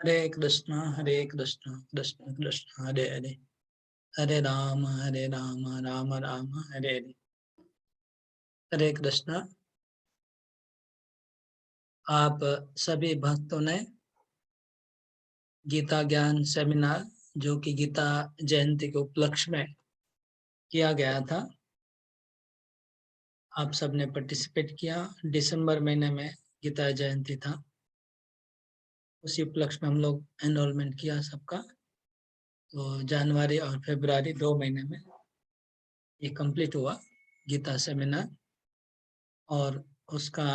हरे कृष्णा कृष्ण कृष्ण हरे हरे, हरे राम राम राम हरे हरे। हरे कृष्णा। आप सभी भक्तों ने गीता ज्ञान सेमिनार, जो कि गीता जयंती के उपलक्ष्य में किया गया था, आप सबने पार्टिसिपेट किया। दिसंबर महीने में गीता जयंती था, उसी उपलक्ष्य में हम लोग एनरोलमेंट किया सबका। तो जनवरी और फरवरी 2 महीने में ये कंप्लीट हुआ गीता सेमिनार, और उसका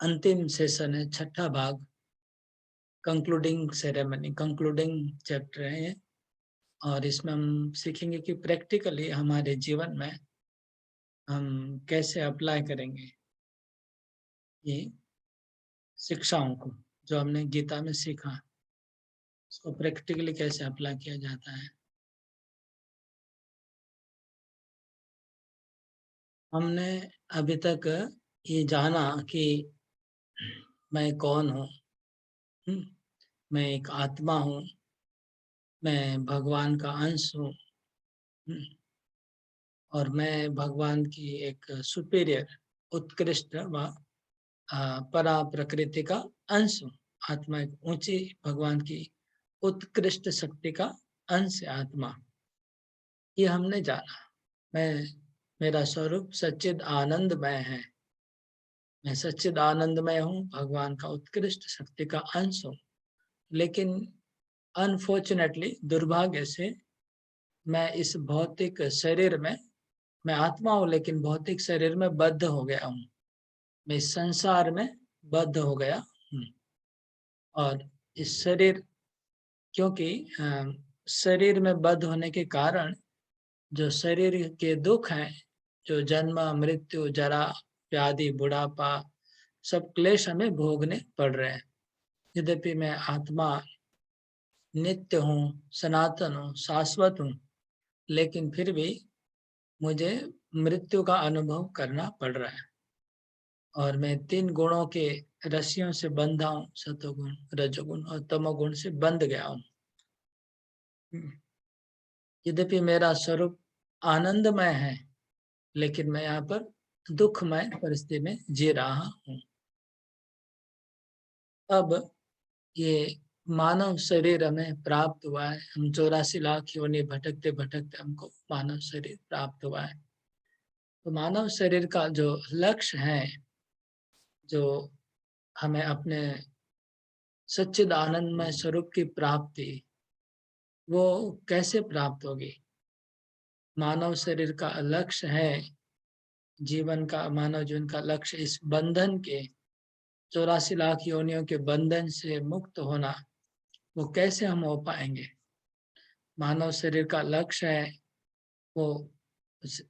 अंतिम सेशन है, छठा भाग, कंक्लूडिंग सेरेमनी, कंक्लूडिंग चैप्टर है ये। और इसमें हम सीखेंगे कि प्रैक्टिकली हमारे जीवन में हम कैसे अप्लाई करेंगे ये शिक्षाओं को, जो हमने गीता में सीखा, उसको प्रैक्टिकली कैसे अप्लाई किया जाता है। हमने अभी तक ये जाना कि मैं कौन हूँ, मैं एक आत्मा हूँ, मैं भगवान का अंश हूँ, और मैं भगवान की एक सुपीरियर, उत्कृष्ट व परा प्रकृति का अंश हूँ। आत्मा एक ऊंची भगवान की उत्कृष्ट शक्ति का अंश है आत्मा। ये हमने जाना। मैं, मेरा स्वरूप सच्चिद आनंदमय है, मैं सच्चिद आनंदमय हूँ, भगवान का उत्कृष्ट शक्ति का अंश हूँ। लेकिन अनफॉर्चुनेटली, दुर्भाग्य से, मैं इस भौतिक शरीर में, मैं आत्मा हूँ लेकिन भौतिक शरीर में बद्ध हो गया हूँ, मैं इस संसार में बद्ध हो गया हूँ। और इस शरीर, क्योंकि शरीर में बद्ध होने के कारण जो शरीर के दुख हैं, जो जन्म मृत्यु जरा व्याधि बुढ़ापा, सब क्लेश हमें भोगने पड़ रहे हैं। यद्यपि मैं आत्मा नित्य हूँ, सनातन हूँ, शाश्वत हूँ, लेकिन फिर भी मुझे मृत्यु का अनुभव करना पड़ रहा है। और मैं 3 गुणों के रस्सियों से बंधा हूँ, सतोगुण, रजोगुण और तमोगुण से बंध गया हूँ। यद्यपि मेरा स्वरूप आनंदमय है, लेकिन मैं यहाँ पर दुखमय परिस्थिति में जी रहा हूँ। अब ये मानव शरीर हमें प्राप्त हुआ है, हम 84 लाख योनि भटकते भटकते हमको मानव शरीर प्राप्त हुआ है। तो मानव शरीर का जो लक्ष्य है, जो हमें अपने सच्चिद आनंदमय स्वरूप की प्राप्ति, वो कैसे प्राप्त होगी। मानव शरीर का लक्ष्य है, जीवन का, मानव जीवन का लक्ष्य इस बंधन के, 84 लाख योनियों के बंधन से मुक्त होना। वो कैसे हम हो पाएंगे। मानव शरीर का लक्ष्य है वो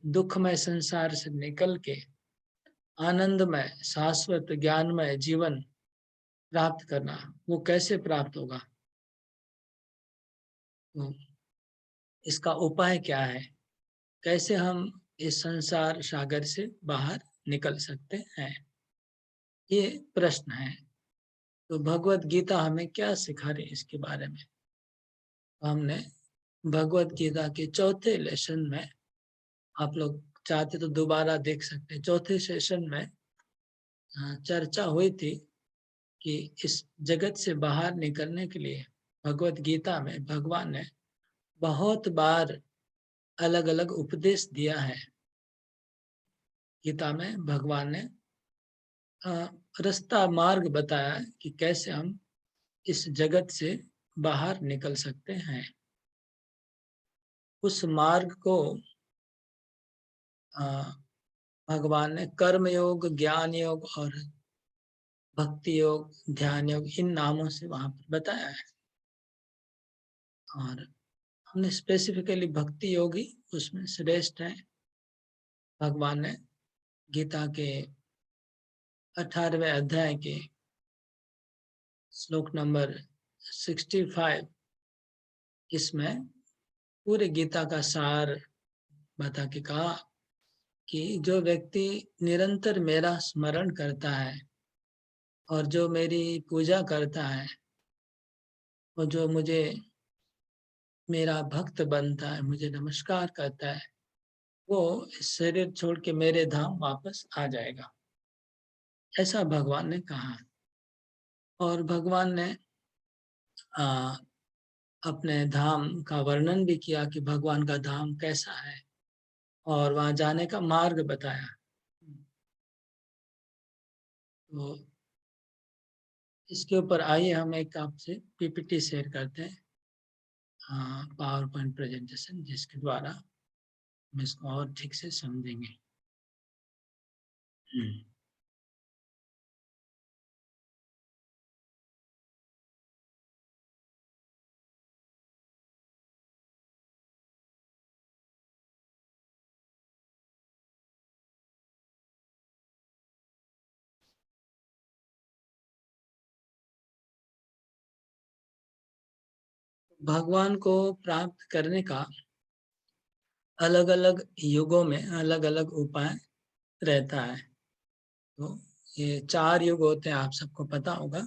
दुखमय संसार से निकल के आनंदमय शाश्वत ज्ञानमय जीवन प्राप्त करना। वो कैसे प्राप्त होगा, तो इसका उपाय क्या है, कैसे हम इस संसार सागर से बाहर निकल सकते हैं, ये प्रश्न है। तो भगवत गीता हमें क्या सिखा रही है इसके बारे में। तो हमने भगवत गीता के चौथे लेसन में, आप लोग चाहते तो दोबारा देख सकते हैं, चौथे सेशन में चर्चा हुई थी कि इस जगत से बाहर निकलने के लिए भगवत गीता में भगवान ने बहुत बार अलग अलग उपदेश दिया है। गीता में भगवान ने रास्ता मार्ग बताया है कि कैसे हम इस जगत से बाहर निकल सकते हैं। उस मार्ग को भगवान ने कर्म योग, ज्ञान योग और भक्ति योग, ध्यान योग, इन नामों से वहां पर बताया है। और हमने स्पेसिफिकली भक्ति योगी उसमें श्रेष्ठ है। भगवान ने गीता के 18वें अध्याय के श्लोक नंबर 65, इसमें पूरे गीता का सार बता के कहा कि जो व्यक्ति निरंतर मेरा स्मरण करता है और जो मेरी पूजा करता है, और जो मुझे मेरा भक्त बनता है, मुझे नमस्कार करता है, वो इस शरीर छोड़ के मेरे धाम वापस आ जाएगा, ऐसा भगवान ने कहा। और भगवान ने आ, अपने धाम का वर्णन भी किया कि भगवान का धाम कैसा है और वहां जाने का मार्ग बताया। तो इसके ऊपर आइए हम एक आपसे पीपीटी शेयर करते हैं, पावर पॉइंट प्रेजेंटेशन, जिसके द्वारा हम इसको और ठीक से समझेंगे। भगवान को प्राप्त करने का अलग अलग युगों में अलग अलग उपाय रहता है। तो ये 4 युग होते हैं, आप सबको पता होगा।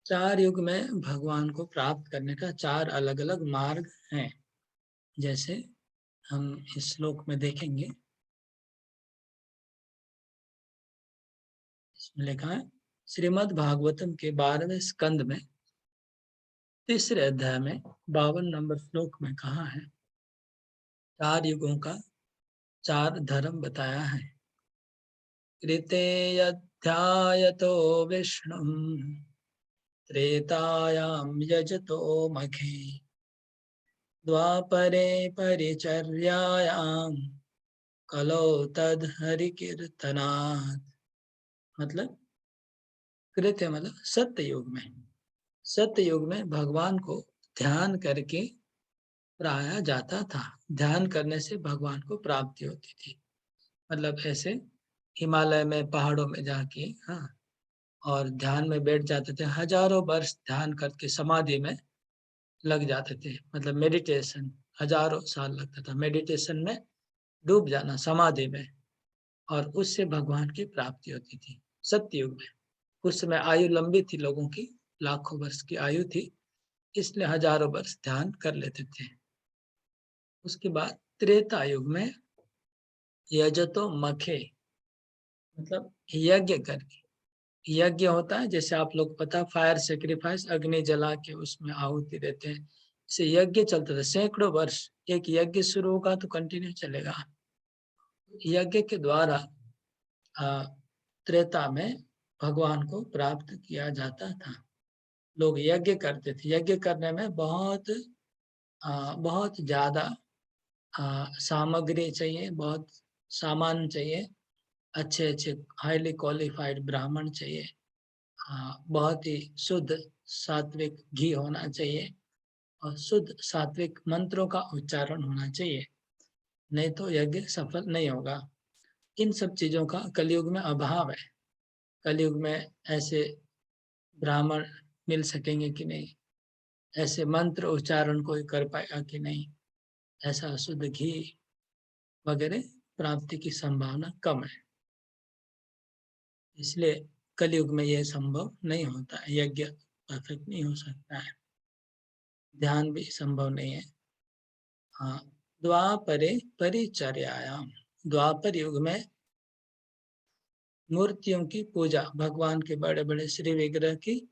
4 युग में भगवान को प्राप्त करने का 4 अलग अलग मार्ग हैं। जैसे हम इस श्लोक में देखेंगे, इसमें लिखा है श्रीमद् भागवतम के 12वें स्कंद में 3रे अध्याय में 52 नंबर श्लोक में कहा है, 4 युगों का 4 धर्म बताया है। कृतेऽध्यायतो विष्णु त्रेतायां यजतो मखे द्वापरे परिचर्यायां कलौ तद हरि कीर्तनात्। मतलब कृत्य मतलब सत्य युग में, सत्य युग में भगवान को ध्यान करके पाया जाता था। ध्यान करने से भगवान को प्राप्ति होती थी। मतलब ऐसे हिमालय में पहाड़ों में जाके, हाँ, और ध्यान में बैठ जाते थे, हजारों वर्ष ध्यान करके समाधि में लग जाते थे। मतलब मेडिटेशन, हजारों साल लगता था मेडिटेशन में डूब जाना, समाधि में, और उससे भगवान की प्राप्ति होती थी सत्युग में। उस समय आयु लंबी थी लोगों की, लाखों वर्ष की आयु थी, इसलिए हजारों वर्ष ध्यान कर लेते थे। उसके बाद त्रेता युग में यजतो मखे, मतलब यज्ञ करके। यज्ञ होता है, जैसे आप लोग पता, फायर सेक्रीफाइस, अग्नि जला के उसमें आहुति देते हैं। से यज्ञ चलता था सैकड़ों वर्ष। एक यज्ञ शुरू होगा तो कंटिन्यू चलेगा। यज्ञ के द्वारा त्रेता में भगवान को प्राप्त किया जाता था। लोग यज्ञ करते थे। यज्ञ करने में बहुत ज्यादा सामग्री चाहिए, बहुत सामान चाहिए, अच्छे अच्छे हाईली क्वालिफाइड ब्राह्मण चाहिए, बहुत ही शुद्ध सात्विक घी होना चाहिए, और शुद्ध सात्विक मंत्रों का उच्चारण होना चाहिए, नहीं तो यज्ञ सफल नहीं होगा। इन सब चीजों का कलयुग में अभाव है। कलयुग में ऐसे ब्राह्मण मिल सकेंगे कि नहीं, ऐसे मंत्र उच्चारण कोई कर पाएगा कि नहीं, ऐसा शुद्ध घी वगैरह प्राप्ति की संभावना कम है। इसलिए कलयुग में यह संभव नहीं होता है, यज्ञ परफेक्ट नहीं हो सकता है, ध्यान भी संभव नहीं है। हाँ, द्वापरे परिचर्यायाम, द्वापर युग में मूर्तियों की पूजा, भगवान के बड़े बड़े श्री विग्रह की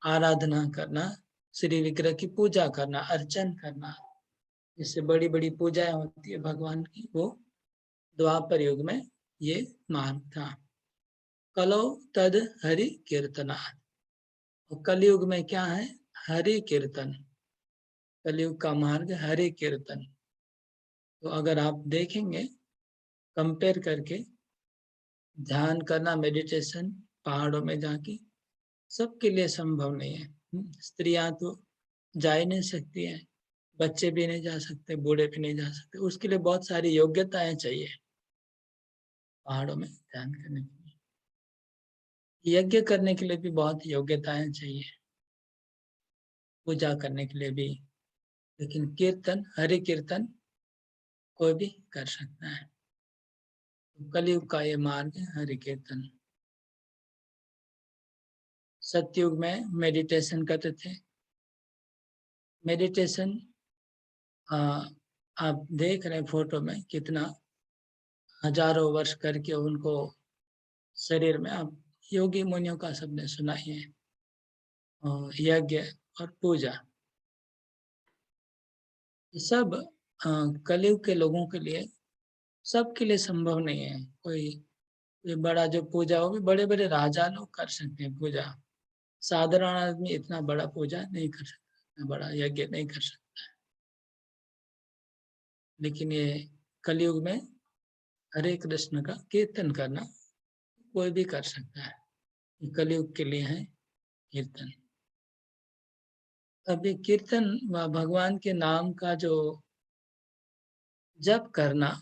आराधना करना, श्री विग्रह की पूजा करना, अर्चन करना, जिससे बड़ी बड़ी पूजाएं होती है भगवान की, वो द्वापर युग में ये मार्ग था। कलो तद हरि कीर्तना, और कलयुग में क्या है, हरि कीर्तन। कलयुग का मार्ग हरि कीर्तन। तो अगर आप देखेंगे कंपेयर करके, ध्यान करना, मेडिटेशन पहाड़ों में जाके सबके लिए संभव नहीं है। स्त्रियां तो जा ही नहीं सकती हैं, बच्चे भी नहीं जा सकते, बूढ़े भी नहीं जा सकते। उसके लिए बहुत सारी योग्यताएं चाहिए पहाड़ों में ध्यान करने के लिए। यज्ञ करने के लिए भी बहुत योग्यताएं चाहिए, पूजा करने के लिए भी। लेकिन कीर्तन, हरि कीर्तन कोई भी कर सकता है। तो कलयुग का ये मार्ग है हरि कीर्तन। सतयुग में मेडिटेशन करते थे, मेडिटेशन आप देख रहे हैं फोटो में कितना हजारों वर्ष करके उनको शरीर में, आप योगी मुनियों का सबने सुना ही है, यज्ञ और पूजा, ये सब कलयुग के लोगों के लिए, सबके लिए संभव नहीं है। कोई ये बड़ा जो पूजा, वो भी बड़े बड़े राजा लोग कर सकते हैं पूजा, साधारण आदमी इतना बड़ा पूजा नहीं कर सकता, इतना बड़ा यज्ञ नहीं कर सकता। लेकिन ये कलयुग में हरे कृष्ण का कीर्तन करना कोई भी कर सकता है, ये कलयुग के लिए है कीर्तन। अब ये कीर्तन व भगवान के नाम का जो जप करना,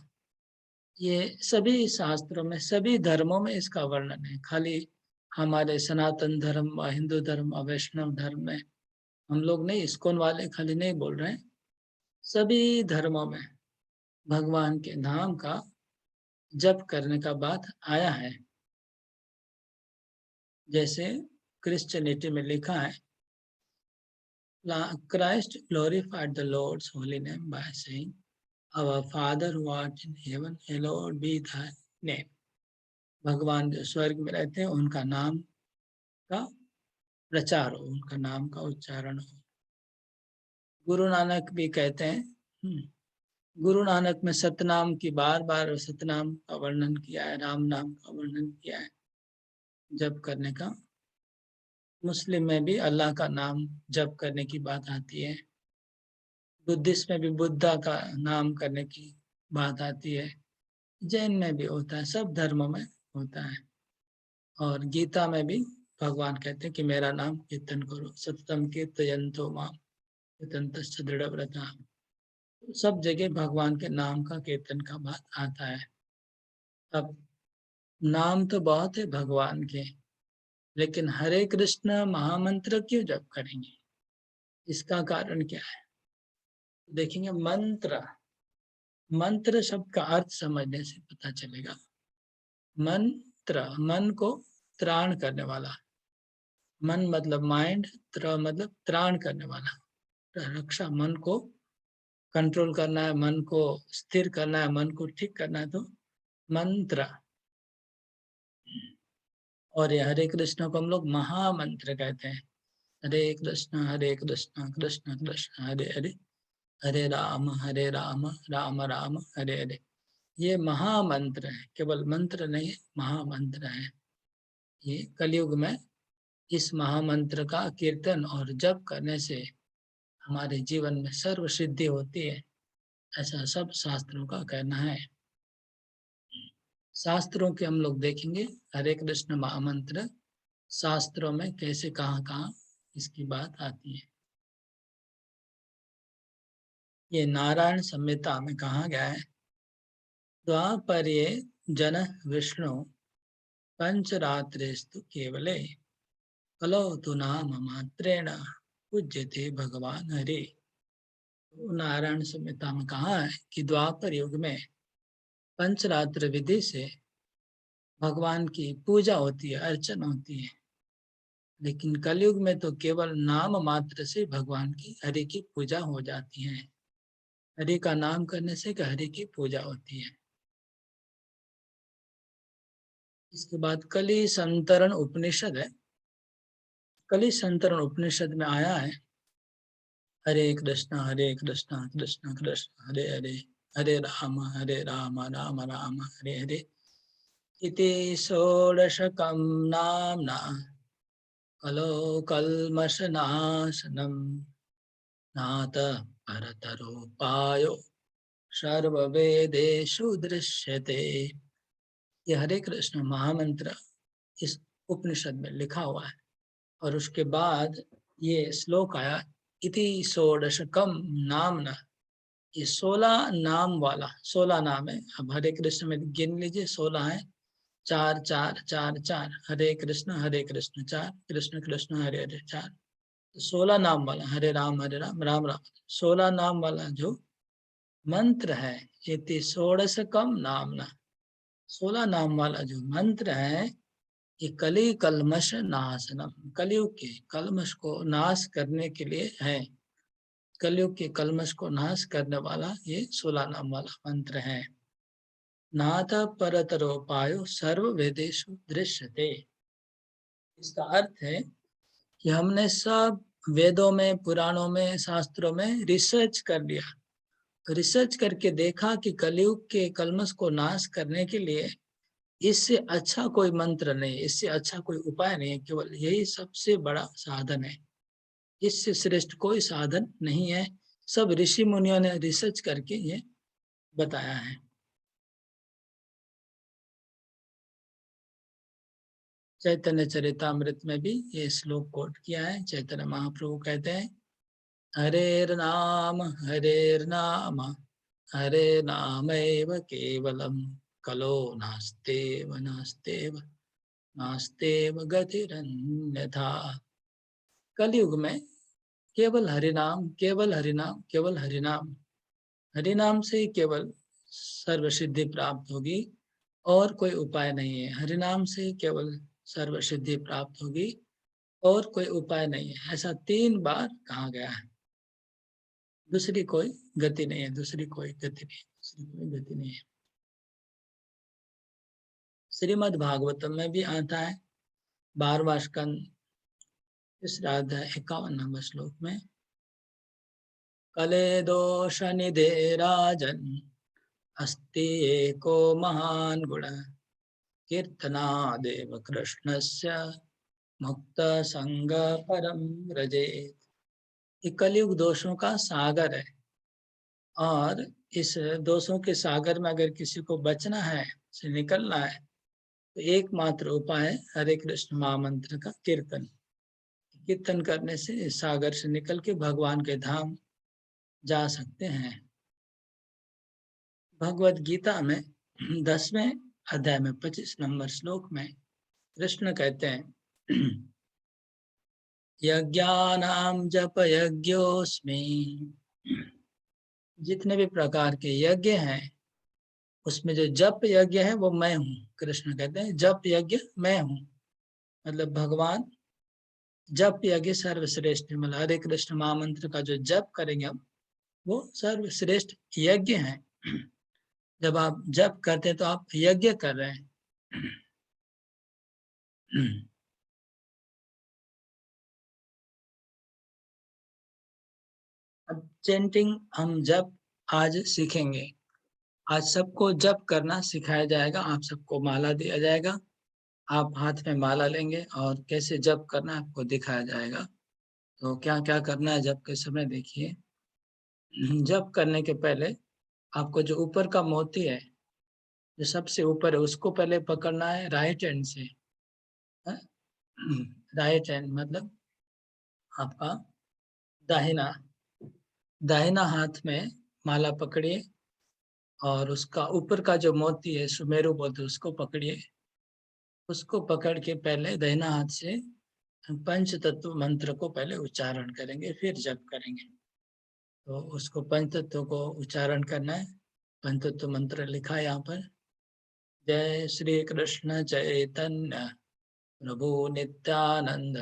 ये सभी शास्त्रों में, सभी धर्मों में इसका वर्णन है। खाली हमारे सनातन धर्म व हिंदू धर्म व वैष्णव धर्म में हम लोग नहीं, इस्कॉन वाले खाली नहीं बोल रहे हैं, सभी धर्मों में भगवान के नाम का जप करने का बात आया है। जैसे क्रिश्चियनिटी में लिखा है, Christ glorified the Lord's holy name by saying, Our Father who art in heaven, hallowed be thy name. भगवान जो स्वर्ग में रहते हैं उनका नाम का प्रचार हो, उनका नाम का उच्चारण हो। गुरु नानक भी कहते हैं, गुरु नानक में सतनाम की बार बार सतनाम का वर्णन किया है, राम नाम का वर्णन किया है जप करने का। मुस्लिम में भी अल्लाह का नाम जप करने की बात आती है, बुद्धिस्ट में भी बुद्धा का नाम करने की बात आती है, जैन में भी होता है, सब धर्मों में होता है। और गीता में भी भगवान कहते हैं कि मेरा नाम कीर्तन करो, सततम कीर्तयन्तो माम यतन्तश्च दृढ़व्रताः। सब जगह भगवान के नाम का कीर्तन का बात आता है। अब नाम तो बहुत है भगवान के, लेकिन हरे कृष्ण महामंत्र क्यों जप करेंगे, इसका कारण क्या है? देखेंगे मंत्र, मंत्र शब्द का अर्थ समझने से पता चलेगा। मंत्र, मन को त्राण करने वाला, मन मतलब माइंड, त्र मतलब त्राण करने वाला, रक्षा, मन को कंट्रोल करना है, मन को स्थिर करना है, मन को ठीक करना है, तो मंत्र। और ये हरे कृष्ण को हम लोग महामंत्र कहते हैं। हरे कृष्ण कृष्ण कृष्ण हरे हरे, हरे राम राम राम हरे हरे। ये महामंत्र है, केवल मंत्र नहीं है, महामंत्र है। ये कलयुग में इस महामंत्र का कीर्तन और जप करने से हमारे जीवन में सर्व सिद्धि होती है, ऐसा सब शास्त्रों का कहना है। शास्त्रों के हम लोग देखेंगे हरे कृष्ण महामंत्र शास्त्रों में कैसे कहाँ कहाँ इसकी बात आती है। ये नारायण संहिता में कहा गया है, द्वापरे जन विष्णु पंचरात्रेस्तु केवले कलौ तु नाम मात्रेण पूज्यते भगवान हरे। नारायण संहिता में कहा है कि द्वापर युग में पंचरात्र विधि से भगवान की पूजा होती है, अर्चना होती है, लेकिन कलयुग में तो केवल नाम मात्र से भगवान की, हरि की पूजा हो जाती है। हरि का नाम करने से हरि की पूजा होती है। इसके बाद कलि संतरण उपनिषद है। कलि संतरण उपनिषद में आया है, हरे कृष्ण कृष्ण कृष्ण हरे हरे, हरे राम राम राम हरे हरे, इति षोडशकं नाम्ना कलो कल्मषनाशनम् नातः परतरोपायो सर्ववेदेषु दृश्यते। ये हरे कृष्ण महामंत्र इस उपनिषद में लिखा हुआ है। और उसके बाद ये श्लोक आया, इति षोडशकम नामना, ये 16 नाम वाला, 16 नाम है। अब हरे कृष्ण में गिन लीजिए, 16 है, 4 4 4 4, हरे कृष्ण 4, कृष्ण कृष्ण हरे हरे 4, 16 नाम वाला, हरे राम राम राम, 16 नाम वाला जो मंत्र है, इति षोडशकम नामना, 16 नाम वाला जो मंत्र है, ये कली कलमश नाशनम, कलयुग के कलमश को नाश करने के लिए है। कलयुग के कलमश को नाश करने वाला ये 16 नाम वाला मंत्र है। नाथ परतरोपायो सर्व वेदेषु दृश्यते। इसका अर्थ है कि हमने सब वेदों में, पुराणों में, शास्त्रों में रिसर्च कर लिया। रिसर्च करके देखा कि कलयुग के कलमश को नाश करने के लिए इससे अच्छा कोई मंत्र नहीं, इससे अच्छा कोई उपाय नहीं है, केवल यही सबसे बड़ा साधन है। इससे श्रेष्ठ कोई साधन नहीं है। सब ऋषि मुनियों ने रिसर्च करके ये बताया है। चैतन्य चरितामृत में भी ये श्लोक कोट किया है। चैतन्य महाप्रभु कहते हैं, हरेर नाम हरे नामैव केवलम कलो नास्तेव नास्तेव नास्तेव गतिरन्यथा। कलयुग में केवल हरिनाम, केवल हरिनाम, केवल हरिनाम, हरिनाम से ही केवल सर्व सिद्धि प्राप्त होगी और कोई उपाय नहीं है। हरिनाम से ही केवल सर्व सिद्धि प्राप्त होगी और कोई उपाय नहीं है। ऐसा 3 बार कहा गया है। दूसरी कोई गति नहीं है, दूसरी कोई गति नहीं है, दूसरी कोई गति नहीं है। श्रीमद् भागवतम में भी आता है 12वां स्कंद, तीसरा अध्याय 51 नंबर श्लोक में, कले दोष निधे राजन अस्ति एको महान गुण कीर्तनादेव कृष्णस्य मुक्त संग परम व्रजेत। ये कलयुग दोषों का सागर है और इस दोषों के सागर में अगर किसी को बचना है, से निकलना है, तो एकमात्र उपाय है हरे कृष्ण महामंत्र का कीर्तन। कीर्तन करने से इस सागर से निकल के भगवान के धाम जा सकते हैं। भगवत गीता में 10वें अध्याय में 25 नंबर श्लोक में कृष्ण कहते हैं, यज्ञानाम जप यज्ञोस्मि। जितने भी प्रकार के यज्ञ हैं उसमें जो जप यज्ञ है वो मैं हूँ। कृष्ण कहते हैं जप यज्ञ मैं हूँ, मतलब भगवान जप यज्ञ सर्वश्रेष्ठ, मतलब हरे कृष्ण महामंत्र का जो जप करेंगे हम, वो सर्वश्रेष्ठ यज्ञ है। जब आप जप करते हैं तो आप यज्ञ कर रहे हैं। अब चैंटिंग हम जप आज सीखेंगे। आज सबको जप करना सिखाया जाएगा। आप सबको माला दिया जाएगा, आप हाथ में माला लेंगे और कैसे जप करना आपको दिखाया जाएगा। तो क्या क्या करना है जप के समय, देखिए। जप करने के पहले आपको जो ऊपर का मोती है, जो सबसे ऊपर है, उसको पहले पकड़ना है राइट हैंड से। राइट हैंड मतलब आपका दाहिना दाहिना हाथ में माला पकड़िए और उसका ऊपर का जो मोती है, सुमेरु बोलते, उसको पकड़िए। उसको पकड़ के पहले दाहिना हाथ से पंच तत्व मंत्र को पहले उच्चारण करेंगे, फिर जप करेंगे। तो उसको पंच तत्व को उच्चारण करना है। पंच तत्व मंत्र लिखा है यहाँ पर, जय श्री कृष्ण चैतन्य प्रभु नित्यानंद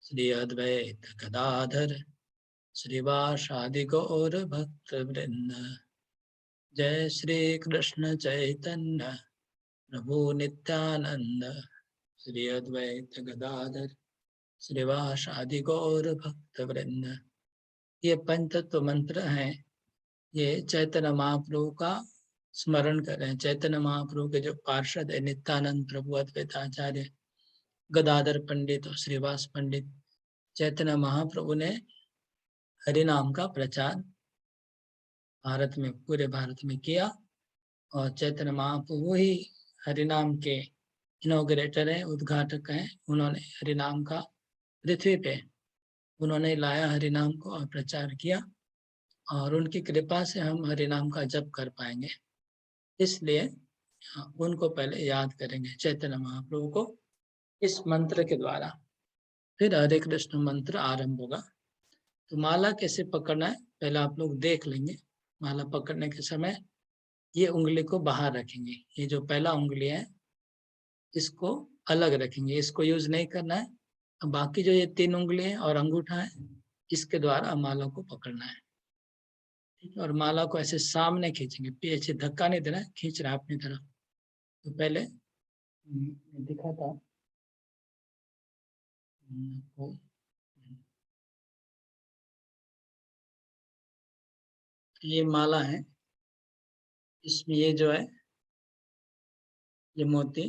श्री अद्वैत गदाधर श्रीवासादि गौर भक्त वृंद। जय श्री कृष्ण चैतन्य प्रभु नित्यानंद श्री अद्वैत गदाधर श्रीवासादि गौर भक्त वृंद। ये पंचतत्व मंत्र हैं। ये चैतन्य महाप्रभु का स्मरण कर रहे हैं। चैतन्य महाप्रभु के जो पार्षद है, नित्यानंद प्रभु, अद्वैत आचार्य, गदाधर पंडित और श्रीवास पंडित, चैतन्य महाप्रभु ने हरिनाम का प्रचार भारत में, पूरे भारत में किया। और चैतन्य महाप्रभु ही हरिनाम के इनोग्रेटर हैं, उद्घाटक हैं। उन्होंने हरिनाम का पृथ्वी पे उन्होंने लाया हरिनाम को और प्रचार किया, और उनकी कृपा से हम हरिनाम का जप कर पाएंगे। इसलिए उनको पहले याद करेंगे, चैतन्य महाप्रभु को, इस मंत्र के द्वारा। फिर हरे कृष्ण मंत्र आरंभ होगा। तो माला कैसे पकड़ना है पहले आप लोग देख लेंगे। माला पकड़ने के समय ये उंगली को बाहर रखेंगे। ये जो पहला उंगली है इसको अलग रखेंगे, इसको यूज नहीं करना है। बाकी जो ये 3 उंगली है और अंगूठा है, इसके द्वारा माला को पकड़ना है। ठीक है, और माला को ऐसे सामने खींचेंगे, पीछे धक्का नहीं देना है, खींच रहा है अपनी तरफ। तो पहले दिखा था आपको, ये माला है, इसमें ये जो है ये मोती,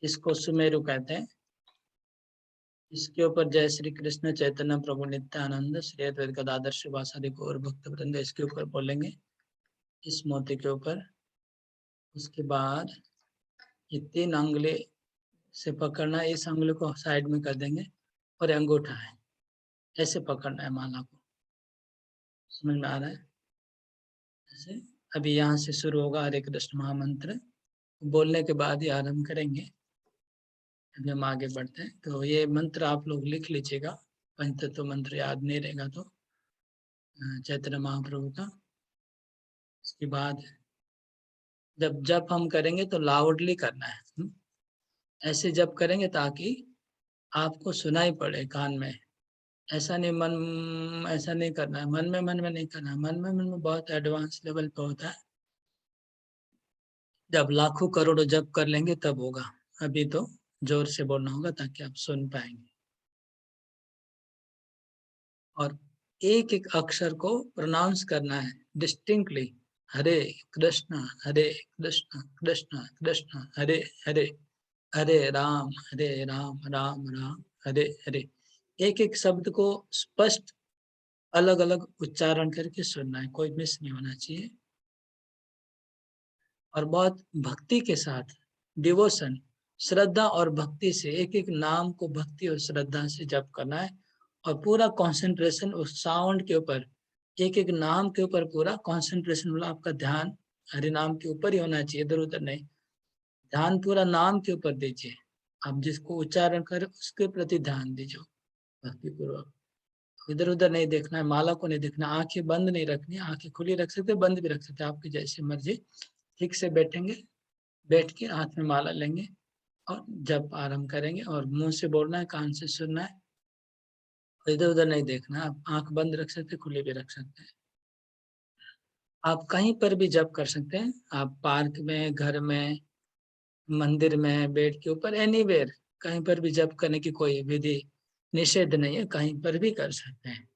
इसको सुमेरु कहते हैं। इसके ऊपर जय श्री कृष्ण चैतन्य प्रभु नित्यानंद श्री अद्वैत गदाधर शिवासादि गौर भक्त वृंद, इसके ऊपर बोलेंगे, इस मोती के ऊपर। उसके बाद ये 3 अंगुली से पकड़ना है, इस अंगुली को साइड में कर देंगे और अंगूठा है, ऐसे पकड़ना है माला को। समझ में आ रहा है? ऐसे अभी यहाँ से शुरू होगा हरे कृष्ण महामंत्र, बोलने के बाद ही आरंभ करेंगे। अभी हम आगे बढ़ते हैं। तो ये मंत्र आप लोग लिख लीजिएगा, पंचतत्व मंत्र याद नहीं रहेगा तो चैतन्य महाप्रभु का। इसके बाद जब जप हम करेंगे तो लाउडली करना है। ऐसे जप करेंगे ताकि आपको सुनाई पड़े कान में। ऐसा नहीं करना है, मन में नहीं करना है। मन में बहुत एडवांस लेवल पे होता है, जब लाखों करोड़ों जप कर लेंगे तब होगा। अभी तो जोर से बोलना होगा ताकि आप सुन पाएंगे। और एक एक अक्षर को प्रोनाउंस करना है डिस्टिंक्टली। हरे कृष्ण कृष्ण कृष्ण हरे हरे, हरे राम राम राम हरे हरे। एक एक शब्द को स्पष्ट अलग अलग उच्चारण करके सुनना है, कोई मिस नहीं होना चाहिए। और बहुत भक्ति के साथ, डिवोशन, श्रद्धा और भक्ति से एक एक नाम को भक्ति और श्रद्धा से जप करना है। और पूरा कंसंट्रेशन उस साउंड के ऊपर, एक एक नाम के ऊपर पूरा कंसंट्रेशन, मतलब आपका ध्यान हरि नाम के ऊपर ही होना चाहिए, इधर उधर नहीं। ध्यान पूरा नाम के ऊपर दीजिए, आप जिसको उच्चारण करें उसके प्रति ध्यान दीजिए भक्ति पूर्वक। इधर उधर नहीं देखना है, माला को नहीं देखना, आंखें बंद नहीं रखनी, आंखें खुली रख सकते, बंद भी रख सकते, आपकी जैसी मर्जी। ठीक से बैठेंगे, बैठ के हाथ में माला लेंगे और जब आरंभ करेंगे। और मुंह से बोलना है, कान से सुनना है, इधर उधर नहीं देखना। आप आंख बंद रख सकते, खुली भी रख सकते हैं। आप कहीं पर भी जप कर सकते हैं, आप पार्क में, घर में, मंदिर में, बेड के ऊपर, एनीवेयर, कहीं पर भी जप करने की कोई विधि निषेध नहीं है, कहीं पर भी कर सकते हैं।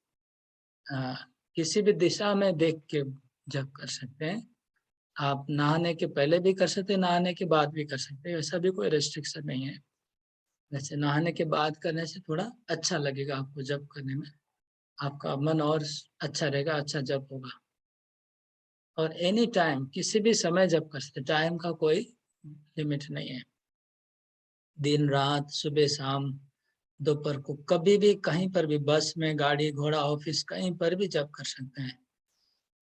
किसी भी दिशा में देख के जप कर सकते हैं। आप नहाने के पहले भी कर सकते हैं, नहाने के बाद भी कर सकते हैं, ऐसा भी कोई रेस्ट्रिक्शन नहीं है। वैसे नहाने के बाद करने से थोड़ा अच्छा लगेगा आपको जप करने में, आपका मन और अच्छा रहेगा, अच्छा जप होगा। और एनी टाइम, किसी भी समय जप कर सकते, टाइम का कोई लिमिट नहीं है। दिन रात, सुबह शाम, दोपहर को, कभी भी, कहीं पर भी, बस में, गाड़ी घोड़ा, ऑफिस, कहीं पर भी जप कर सकते हैं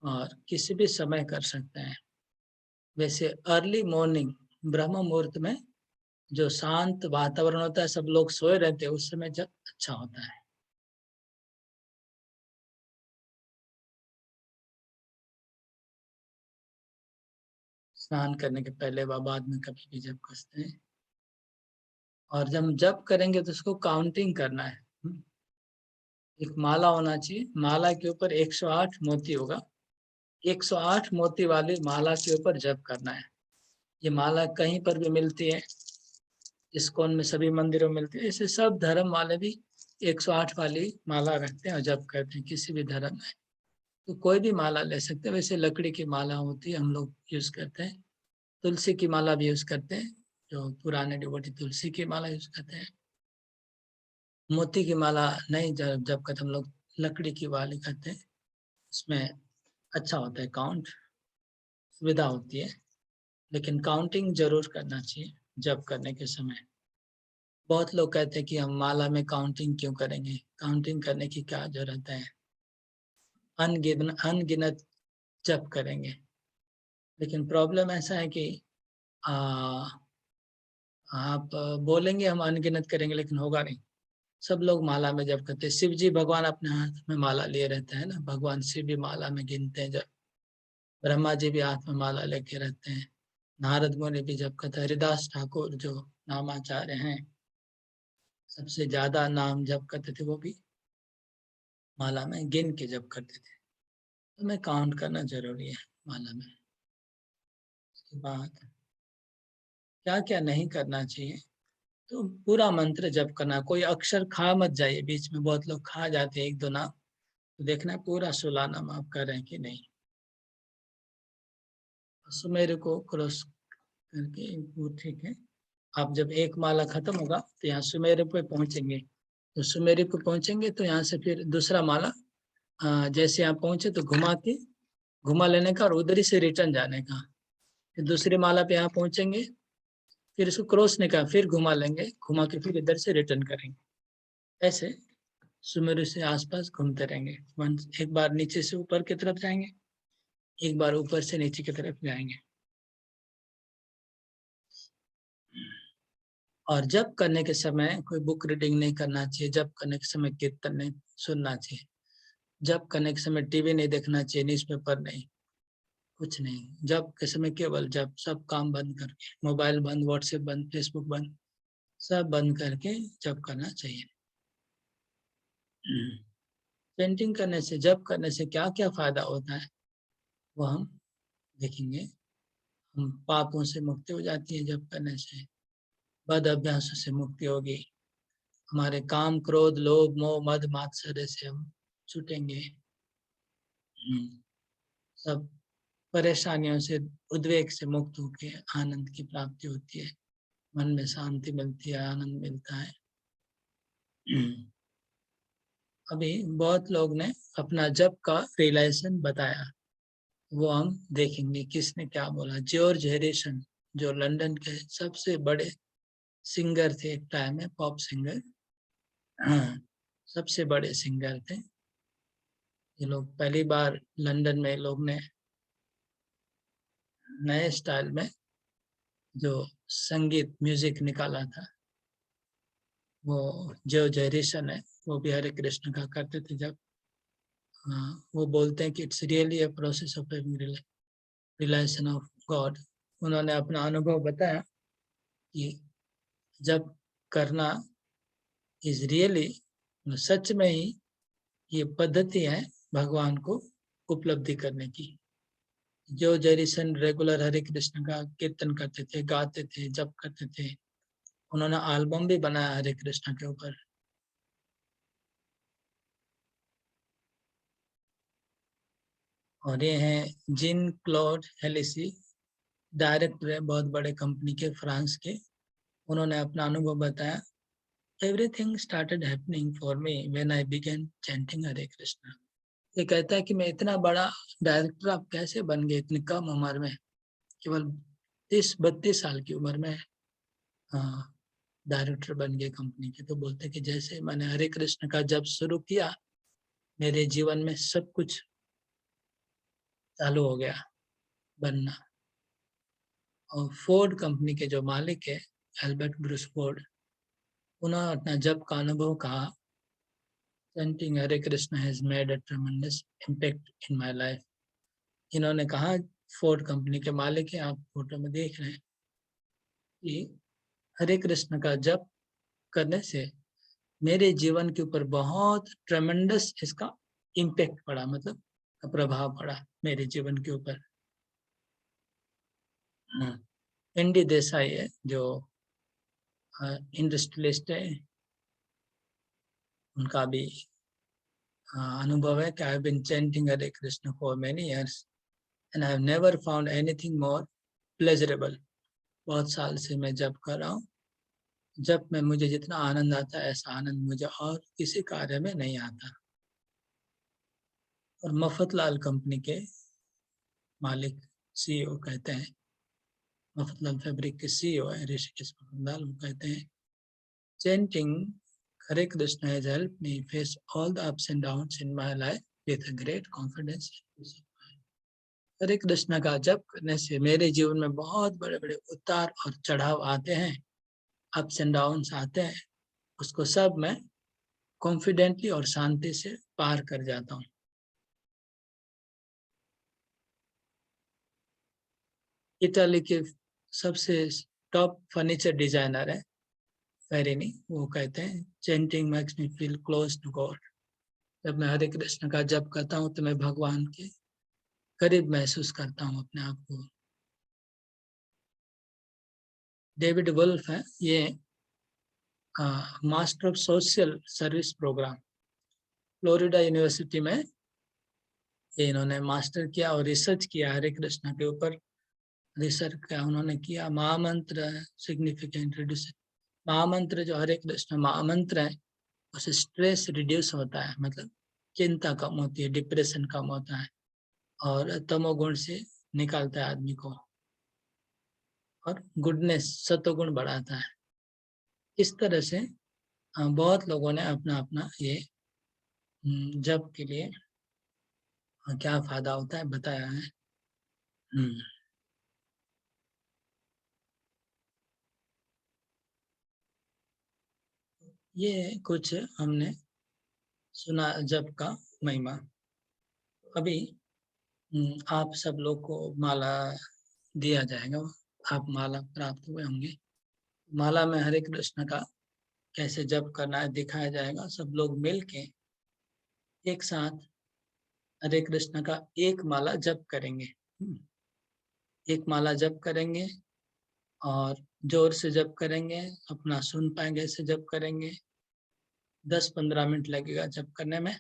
और किसी भी समय कर सकते हैं। वैसे अर्ली मॉर्निंग, ब्रह्म मुहूर्त में, जो शांत वातावरण होता है, सब लोग सोए रहते हैं, उस समय जब अच्छा होता है। स्नान करने के पहले व बाद में कभी भी जप करते हैं। और जब जप करेंगे तो उसको काउंटिंग करना है। एक माला होना चाहिए, माला के ऊपर 108 मोती होगा, 108 मोती वाली माला के ऊपर जप करना है। ये माला कहीं पर भी मिलती है, इस्कॉन में, सभी मंदिरों में मिलती है। ऐसे सब धर्म वाले भी 108 वाली माला रखते हैं और जप करते हैं, किसी भी धर्म में। तो कोई भी माला ले सकते हैं। वैसे लकड़ी की माला होती है, हम लोग यूज करते हैं। तुलसी की माला भी यूज करते हैं, जो पुराने डिवोटी तुलसी की माला यूज करते हैं। मोती की माला नहीं जब करते हम लोग, लकड़ी की वाली करते हैं। उसमें अच्छा होता है, काउंट, सुविधा होती है। लेकिन काउंटिंग जरूर करना चाहिए जब करने के समय। बहुत लोग कहते हैं कि हम माला में काउंटिंग क्यों करेंगे, काउंटिंग करने की क्या जरूरत है, अनगिनत जप करेंगे। लेकिन प्रॉब्लम ऐसा है कि आ, आप बोलेंगे हम अनगिनत करेंगे, लेकिन होगा नहीं। सब लोग माला में जप करते हैं। शिव जी भगवान अपने हाथ में माला लिए रहते हैं ना, भगवान शिव भी माला में गिनते हैं जब। ब्रह्मा जी भी हाथ में माला लेके रहते हैं। नारद मुनि भी जप करते हैं। हरिदास ठाकुर जो नामाचार्य हैं, सबसे ज्यादा नाम जप करते थे, वो भी माला में गिन के जप करते थे। तो हमें काउंट करना जरूरी है माला में। उसके बाद क्या क्या नहीं करना चाहिए, तो पूरा मंत्र जप करना, कोई अक्षर खा मत जाइए, बीच में बहुत लोग खा जाते हैं एक दो नाम, तो देखना है पूरा 16 नाम आप कर रहे हैं कि नहीं। सुमेर को क्रॉस करके वो ठीक है। आप जब एक माला खत्म होगा तो यहाँ सुमेर पे पहुंचेंगे, तो सुमेर पे पहुंचेंगे तो यहाँ से फिर दूसरा माला जैसे यहाँ पहुंचे तो घुमा लेने का और उधर ही से रिटर्न जाने का। फिर दूसरी माला पे यहाँ पहुंचेंगे, फिर इसको क्रॉस नहीं का, फिर घुमा लेंगे, घुमा के फिर इधर से रिटर्न करेंगे। ऐसे सुमेरु से आसपास घूमते रहेंगे। एक बार नीचे से ऊपर की तरफ जाएंगे, एक बार ऊपर से नीचे की तरफ जाएंगे। और जप करने के समय कोई बुक रीडिंग नहीं करना चाहिए, जप करने के समय कीर्तन नहीं सुनना चाहिए, जप करने के समय टीवी नहीं देखना चाहिए, न्यूज़पेपर नहीं, कुछ नहीं। जप के समय केवल जप, सब काम बंद करके, मोबाइल बंद, व्हाट्सएप बंद, फेसबुक बंद, सब बंद करके जप करना चाहिए। पेंटिंग करने से, जप करने से क्या क्या फायदा होता है वो हम देखेंगे। हम पापों से मुक्ति हो जाती है जप करने से, बद अभ्यासों से मुक्ति होगी, हमारे काम क्रोध लोभ मोह मद मात्सर्य से हम छूटेंगे। सब परेशानियों से, उद्वेग से मुक्त होकर आनंद की प्राप्ति होती है, मन में शांति मिलती है, आनंद मिलता है। अभी बहुत लोग ने अपना जप का रियलाइजेशन बताया, वो हम देखेंगे किसने क्या बोला। जॉर्ज हैरिसन, जो लंदन के सबसे बड़े सिंगर थे एक टाइम में, पॉप सिंगर, हाँ, सबसे बड़े सिंगर थे ये लोग। पहली बार लंदन में लोग ने नए स्टाइल में जो संगीत म्यूजिक निकाला था, वो जो जयरिशन है, वो भी हरे कृष्ण का करते थे जब। वो बोलते हैं कि it's really a process of realisation of God. उन्होंने अपना अनुभव बताया कि जब करना इज रियली, सच में ही ये पद्धति है भगवान को उपलब्धि करने की। जो जयरिशन रेगुलर हरे कृष्ण का कीर्तन करते थे, गाते थे, जप करते थे, उन्होंने एल्बम भी बनाया हरे कृष्ण के ऊपर। और ये हैं जीन क्लॉड हेलिसी, डायरेक्टर है बहुत बड़े कंपनी के, फ्रांस के। उन्होंने अपना अनुभव बताया, everything started happening for me when I began chanting Hare Krishna. ये कहता है कि मैं इतना बड़ा डायरेक्टर आप कैसे बन गए इतनी कम उम्र में, केवल 30-32 साल की उम्र में डायरेक्टर बन गए कंपनी के। तो बोलते कि जैसे मैंने हरे कृष्ण का जब शुरू किया, मेरे जीवन में सब कुछ चालू हो गया बनना। और फोर्ड कंपनी के जो मालिक है, एल्बर्ट ब्रूस फोर्ड, उन्होंने अपना जब का अनुभव कहा, chanting Hare Krishna has made a ट्रेमेंडस impact in my life. इन्होंने कहा, फोर्ड कंपनी के मालिक है, आप फोटो में देख रहे हैं, कि हरे कृष्ण का जप करने से मेरे जीवन के ऊपर बहुत ट्रेमेंडस इसका इम्पैक्ट पड़ा, मतलब प्रभाव पड़ा मेरे जीवन के ऊपर। एनडी देसाई है जो इंडस्ट्रियलिस्ट है, उनका भी अनुभव है कि I have been chanting Hare Krishna for many years and I have never found anything more pleasurable. बहुत साल से मैं जप कर रहा हूँ, जब में मुझे जितना आनंद आता है ऐसा आनंद मुझे और किसी कार्य में नहीं आता। और मफतलाल कंपनी के मालिक, सीईओ कहते हैं, मफतलाल फैब्रिक के सीईओ है ऋषिकेश मफतलाल, वो कहते हैं, chanting Hare Krishna has helped me face all the ups and downs in my life with a great confidence. Hare Krishna का जप करने से मेरे जीवन में बहुत बड़े बड़े उतार और चढ़ाव आते हैं, अप्स एंड डाउन्स आते हैं, उसको सब मैं कॉन्फिडेंटली और शांति से पार कर जाता हूँ। इटाली के सबसे टॉप फर्नीचर डिजाइनर है फेरिनी, वो कहते हैं, chanting makes me feel close to God. जब मैं हरे कृष्ण का जप करता हूँ तो मैं भगवान के करीब महसूस करता हूँ अपने आप को। डेविड वुल्फ है ये, master of social service program, Florida university में ये इन्होंने मास्टर किया और रिसर्च किया हरे कृष्ण के ऊपर। रिसर्च किया उन्होंने किया। महामंत्र सिग्निफिकेंट रिड्यूस, महामंत्र जो हरे कृष्ण महामंत्र है उससे स्ट्रेस रिड्यूस होता है, मतलब चिंता कम होती है, डिप्रेशन कम होता है और तमोगुण से निकालता है आदमी को, और गुडनेस सत्वगुण बढ़ाता है। इस तरह से बहुत लोगों ने अपना अपना ये जप के लिए क्या फायदा होता है बताया है। ये कुछ हमने सुना जप का महिमा। अभी आप सब लोग को माला दिया जाएगा, आप माला प्राप्त हुए होंगे। माला में हरे कृष्ण का कैसे जप करना है दिखाया जाएगा। सब लोग मिल के एक साथ हरे कृष्ण का एक माला जप करेंगे। एक माला जप करेंगे और जोर से जप करेंगे, अपना सुन पाएंगे ऐसे जप करेंगे। 10-15 मिनट लगेगा जप करने में।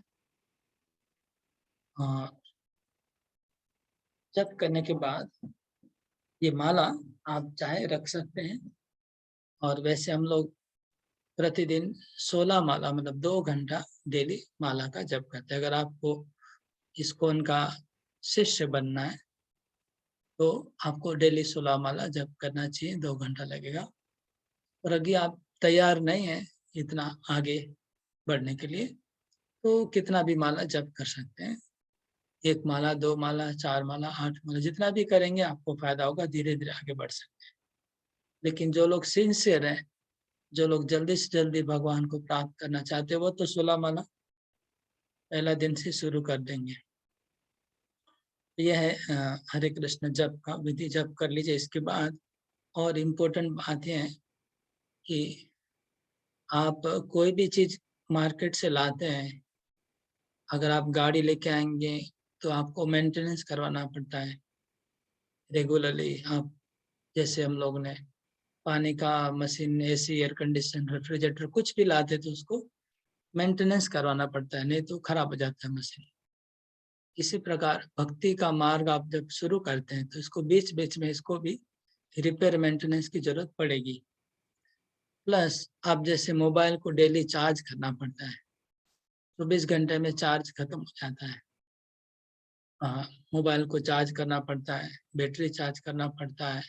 जप करने के बाद ये माला आप चाहे रख सकते हैं। और वैसे हम लोग प्रतिदिन 16 माला, मतलब 2 घंटा डेली माला का जप करते हैं। अगर आपको इस्कॉन का शिष्य बनना है तो आपको डेली 16 माला जप करना चाहिए, 2 घंटा लगेगा। और अगर आप तैयार नहीं है इतना आगे बढ़ने के लिए तो कितना भी माला जप कर सकते हैं। 1 माला, 2 माला, 4 माला, 8 माला, जितना भी करेंगे आपको फायदा होगा, धीरे धीरे आगे बढ़ सकते हैं। लेकिन जो लोग सिंसियर हैं, जो लोग जल्दी से जल्दी भगवान को प्राप्त करना चाहते हैं, वो तो 16 माला पहला दिन से शुरू कर देंगे। यह है हरे कृष्ण जप का विधि। जप कर लीजिए। इसके बाद और इम्पोर्टेंट बात यह है कि आप कोई भी चीज मार्केट से लाते हैं, अगर आप गाड़ी लेके आएंगे तो आपको मेंटेनेंस करवाना पड़ता है रेगुलरली। आप जैसे हम लोग ने पानी का machine, AC, air condition, refrigerator कुछ भी लाते तो उसको मेंटेनेंस करवाना पड़ता है, नहीं तो खराब हो जाता है मशीन। इसी प्रकार भक्ति का मार्ग आप जब शुरू करते हैं तो इसको बीच बीच में इसको भी रिपेयर मेंटेनेंस की जरूरत पड़ेगी। प्लस आप जैसे मोबाइल को डेली चार्ज करना पड़ता है, 24 घंटे में चार्ज खत्म हो जाता है। हाँ, मोबाइल को चार्ज करना पड़ता है, बैटरी चार्ज करना पड़ता है।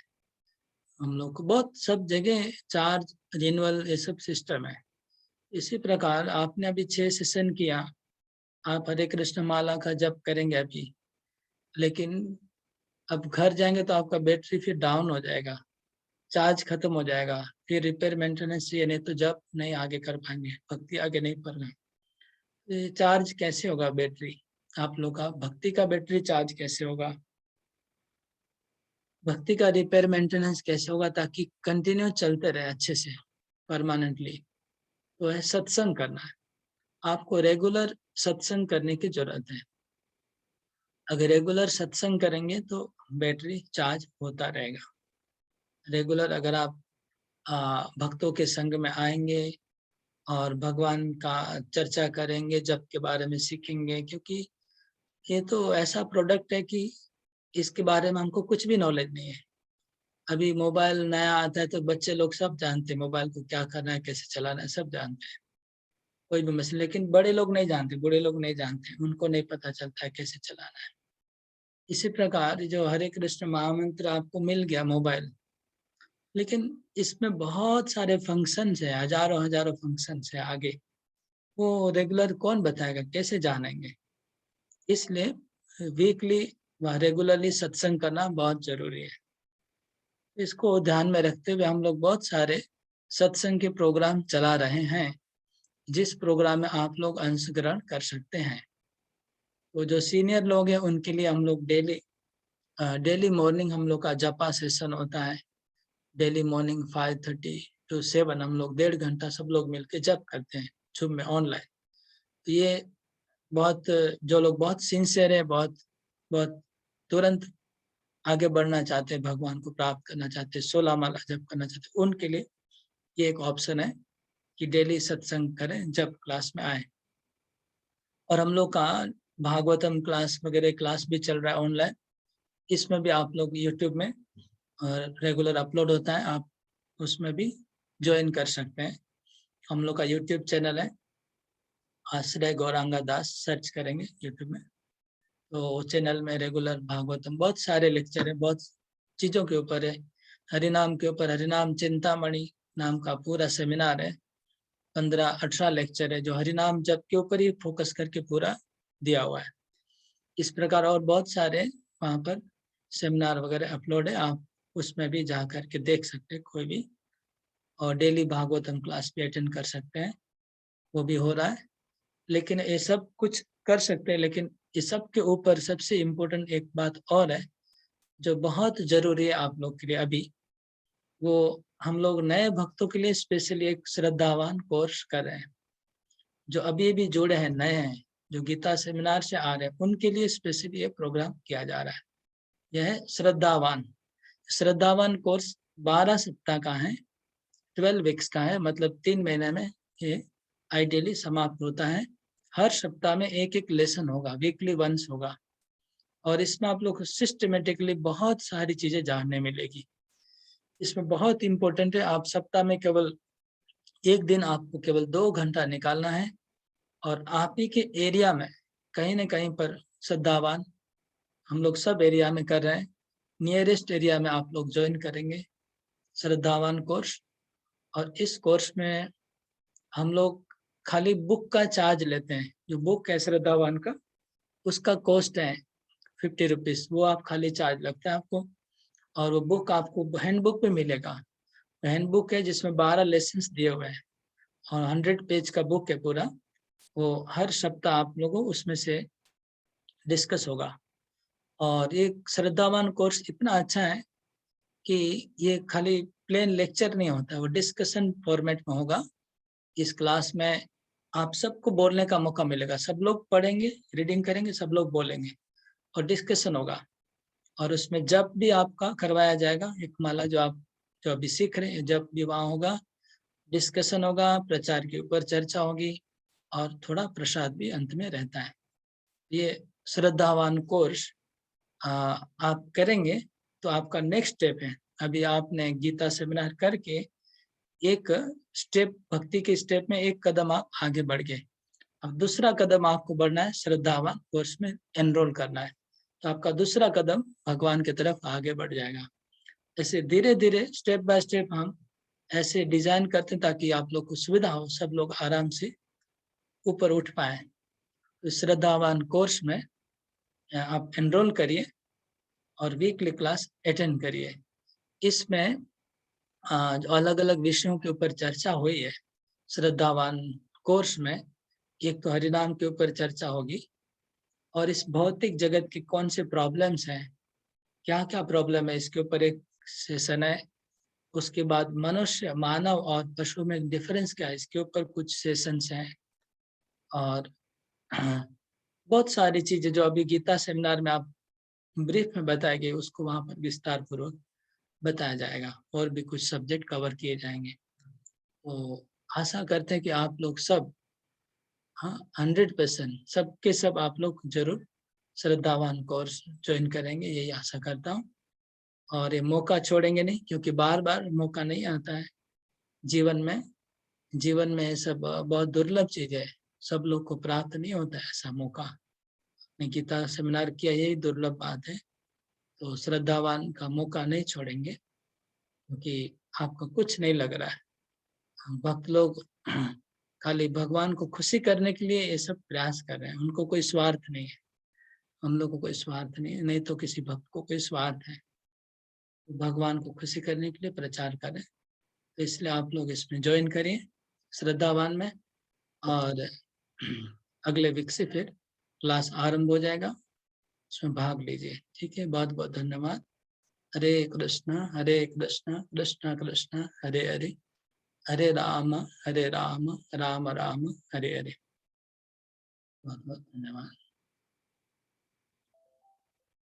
हम लोग को बहुत सब जगह चार्ज रिन्यूअल ये सब सिस्टम है। इसी प्रकार आपने अभी 6 सेशन किया, आप हरे कृष्ण माला का जप करेंगे अभी, लेकिन अब घर जाएंगे तो आपका बैटरी फिर डाउन हो जाएगा, चार्ज खत्म हो जाएगा, फिर रिपेयर मेंटेनेंस चाहिए, नहीं तो जप नहीं आगे कर पाएंगे, भक्ति आगे नहीं पढ़ना। चार्ज कैसे होगा बैटरी आप लोग का? भक्ति का बैटरी चार्ज कैसे होगा? भक्ति का रिपेयर मेंटेनेंस कैसे होगा ताकि कंटिन्यू चलते रहे अच्छे से परमानेंटली? तो है सत्संग करना है। आपको रेगुलर सत्संग करने की जरूरत है। अगर रेगुलर सत्संग करेंगे तो बैटरी चार्ज होता रहेगा। रेगुलर अगर आप भक्तों के संग में आएंगे और भगवान का चर्चा करेंगे, जप के बारे में सीखेंगे, क्योंकि ये तो ऐसा प्रोडक्ट है कि इसके बारे में हमको कुछ भी नॉलेज नहीं है। अभी मोबाइल नया आता है तो बच्चे लोग सब जानते हैं मोबाइल को क्या करना है, कैसे चलाना है, सब जानते हैं, कोई भी मसला। लेकिन बड़े लोग नहीं जानते, बूढ़े लोग नहीं जानते, उनको नहीं पता चलता है कैसे चलाना है। इसी प्रकार जो हरे कृष्ण महामंत्र आपको मिल गया मोबाइल, लेकिन इसमें बहुत सारे फंक्शंस है, हजारों हजारों फंक्शंस है आगे, वो रेगुलर कौन बताएगा, कैसे जानेंगे? इसलिए वीकली व रेगुलरली सत्संग करना बहुत जरूरी है। इसको ध्यान में रखते हुए हम लोग बहुत सारे सत्संग के प्रोग्राम चला रहे हैं, जिस प्रोग्राम में आप लोग अंशग्रहण कर सकते हैं। तो जो सीनियर लोग हैं उनके लिए हम लोग डेली मॉर्निंग हम लोग का जपा सेशन होता है। डेली मॉर्निंग 5:30 to 7 हम लोग 1.5 घंटा सब लोग मिलकर जप करते हैं, जूम में ऑनलाइन। तो ये बहुत जो लोग बहुत सिंसियर है, बहुत बहुत तुरंत आगे बढ़ना चाहते हैं, भगवान को प्राप्त करना चाहते हैं, 16 माला जप करना चाहते हैं, उनके लिए ये एक ऑप्शन है कि डेली सत्संग करें जब क्लास में आए। और हम लोग का भागवतम क्लास वगैरह क्लास भी चल रहा है ऑनलाइन, इसमें भी आप लोग यूट्यूब में रेगुलर अपलोड होता है, आप उसमें भी ज्वाइन कर सकते हैं। हम लोग का यूट्यूब चैनल है आश्रय गौरांगा दास, सर्च करेंगे यूट्यूब में तो चैनल में रेगुलर भागवतम बहुत सारे लेक्चर है, बहुत चीजों के ऊपर है। हरिनाम के ऊपर हरिनाम चिंतामणि नाम का पूरा सेमिनार है, 15-18 लेक्चर है जो हरिनाम जप के ऊपर ही फोकस करके पूरा दिया हुआ है। इस प्रकार और बहुत सारे वहाँ पर सेमिनार वगैरह अपलोड है, आप उसमें भी जा करके देख सकते हैं कोई भी, और डेली भागवतम क्लास भी अटेंड कर सकते हैं, वो भी हो रहा है। लेकिन ये सब कुछ कर सकते हैं, लेकिन ये सब के ऊपर सबसे इम्पोर्टेंट एक बात और है जो बहुत जरूरी है आप लोग के लिए अभी, वो हम लोग नए भक्तों के लिए स्पेशली एक श्रद्धावान कोर्स कर रहे हैं। जो अभी भी जुड़े हैं, नए हैं, जो गीता सेमिनार से आ रहे हैं, उनके लिए स्पेशली ये प्रोग्राम किया जा रहा है। यह है श्रद्धावान। श्रद्धावान कोर्स 12 सप्ताह का है, 12 वीक्स का है, मतलब 3 महीने में ये आइडियली समाप्त होता है। हर सप्ताह में एक एक लेसन होगा, वीकली वंस होगा, और इसमें आप लोग सिस्टमेटिकली बहुत सारी चीजें जानने मिलेगी। इसमें बहुत इंपॉर्टेंट है, आप सप्ताह में केवल एक दिन आपको केवल 2 घंटा निकालना है, और आप ही के एरिया में कहीं न कहीं पर श्रद्धावान हम लोग सब एरिया में कर रहे हैं, नियरेस्ट एरिया में आप लोग ज्वाइन करेंगे श्रद्धावान कोर्स। और इस कोर्स में हम लोग खाली बुक का चार्ज लेते हैं, जो बुक है श्रद्धावान का, उसका कॉस्ट है 50 रुपीज़, वो आप खाली चार्ज लगता है आपको। और वो बुक आपको हैंड बुक पे मिलेगा, हैंड बुक है जिसमें 12 लेसन्स दिए हुए हैं, और 100 पेज का बुक है पूरा। वो हर सप्ताह आप लोगों उसमें से डिस्कस होगा। और ये श्रद्धावान कोर्स इतना अच्छा है कि ये खाली प्लेन लेक्चर नहीं होता, वो डिस्कशन फॉर्मेट में होगा। इस क्लास में आप सबको बोलने का मौका मिलेगा, सब लोग पढ़ेंगे, रीडिंग करेंगे, सब लोग बोलेंगे, और डिस्कशन होगा। और उसमें जब भी आपका करवाया जाएगा, एक माला जो अभी सीख रहे हैं, जब भी वहाँ होगा, डिस्कशन होगा, प्रचार के ऊपर चर्चा होगी, और थोड़ा प्रसाद भी अंत में रहता है। ये श्रद्धावान कोर्स आप करेंगे तो आपका नेक्स्ट स्टेप है, अभी आपने गीता सेमिनार करके एक स्टेप, भक्ति के स्टेप में एक कदम आप आगे बढ़ गए। अब दूसरा कदम आपको बढ़ना है, श्रद्धावान कोर्स में एनरोल करना है, तो आपका दूसरा कदम भगवान की तरफ आगे बढ़ जाएगा। ऐसे धीरे धीरे स्टेप बाय स्टेप हम ऐसे डिजाइन करते हैं ताकि आप लोग को सुविधा हो, सब लोग आराम से ऊपर उठ पाए। तो श्रद्धावान कोर्स में आप एनरोल करिए और वीकली क्लास अटेंड करिए। इसमें जो अलग अलग विषयों के ऊपर चर्चा हुई है श्रद्धावान कोर्स में, एक तो हरिनाम के ऊपर चर्चा होगी, और इस भौतिक जगत की कौन से प्रॉब्लम्स हैं, क्या क्या प्रॉब्लम है, इसके ऊपर एक सेशन है। उसके बाद मनुष्य, मानव और पशु में डिफरेंस क्या है, इसके ऊपर कुछ सेशंस हैं। और बहुत सारी चीजें जो अभी गीता सेमिनार में आप ब्रीफ में बताई गई, उसको वहां पर विस्तार पूर्वक बताया जाएगा, और भी कुछ सब्जेक्ट कवर किए जाएंगे। तो आशा करते हैं कि आप लोग सब, हाँ, 100% सबके सब आप लोग जरूर श्रद्धावान कोर्स ज्वाइन करेंगे, यही आशा करता हूँ। और ये मौका छोड़ेंगे नहीं, क्योंकि बार बार मौका नहीं आता है जीवन में। जीवन में ये सब बहुत दुर्लभ चीज है, सब लोग को प्राप्त नहीं होता है ऐसा मौका। गीता सेमिनार किया, यही दुर्लभ बात है। तो श्रद्धावान का मौका नहीं छोड़ेंगे, क्योंकि आपको कुछ नहीं लग रहा है। भक्त लोग खाली भगवान को खुशी करने के लिए ये सब प्रयास कर रहे हैं, उनको कोई स्वार्थ नहीं है। हम लोग को कोई स्वार्थ नहीं है, नहीं तो किसी भक्त को कोई स्वार्थ है। तो भगवान को खुशी करने के लिए प्रचार करें, तो इसलिए आप लोग इसमें ज्वाइन करिए श्रद्धावान में। और अगले वीक से फिर क्लास आरंभ हो जाएगा, उसमें भाग लीजिए। ठीक है, बहुत बहुत धन्यवाद। हरे कृष्णा कृष्णा कृष्णा हरे हरे, हरे राम राम राम हरे हरे। बहुत बहुत धन्यवाद।